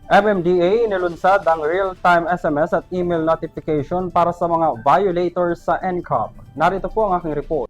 MMDA nilunsad ang real-time SMS at email notification para sa mga violators sa NCAP. Narito po ang aking report.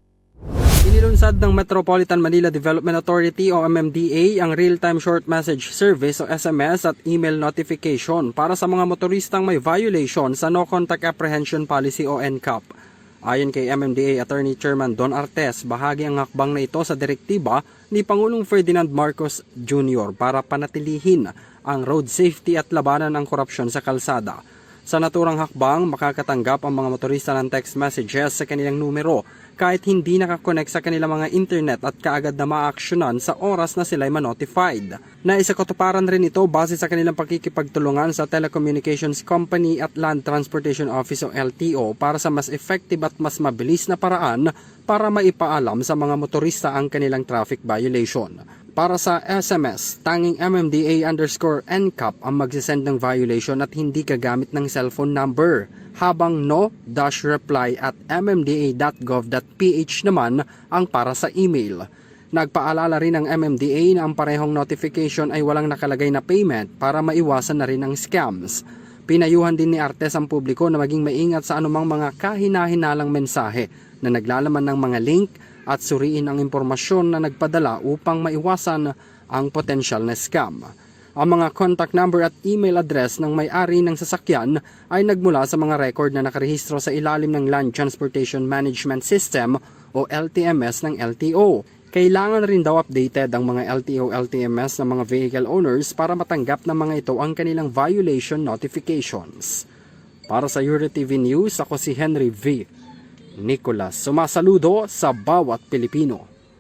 Inilunsad ng Metropolitan Manila Development Authority o MMDA ang real-time short message service o SMS at email notification para sa mga motoristang may violation sa No Contact Apprehension Policy o NCAP. Ayon kay MMDA Attorney Chairman Don Artes, bahagi ang hakbang na ito sa direktiba ni Pangulong Ferdinand Marcos Jr. para panatilihin ang road safety at labanan ang korupsyon sa kalsada. Sa naturang hakbang, makakatanggap ang mga motorista ng text messages sa kanilang numero kahit hindi nakakonect sa kanilang mga internet at kaagad na ma-actionan sa oras na sila'y ma-notified. Naisakatuparan rin ito base sa kanilang pakikipagtulungan sa Telecommunications Company at Land Transportation Office o LTO para sa mas effective at mas mabilis na paraan para maipaalam sa mga motorista ang kanilang traffic violation. Para sa SMS, tanging MMDA_NCAP ang magsisend ng violation at hindi gagamit ng cellphone number, habang no-reply at mmda.gov.ph naman ang para sa email. Nagpaalala rin ang MMDA na ang parehong notification ay walang nakalagay na payment para maiwasan na rin ang scams. Pinayuhan din ni Artes ang publiko na maging maingat sa anumang mga kahina-hinalang mensahe na naglalaman ng mga link at suriin ang impormasyon na nagpadala upang maiwasan ang potensyal na scam. Ang mga contact number at email address ng may-ari ng sasakyan ay nagmula sa mga record na nakarehistro sa ilalim ng Land Transportation Management System o LTMS ng LTO. Kailangan rin daw updated ang mga LTO-LTMS ng mga vehicle owners para matanggap ng mga ito ang kanilang violation notifications. Para sa Euro TV News, ako si Henry V. Nicolas, sumasaludo sa bawat Pilipino.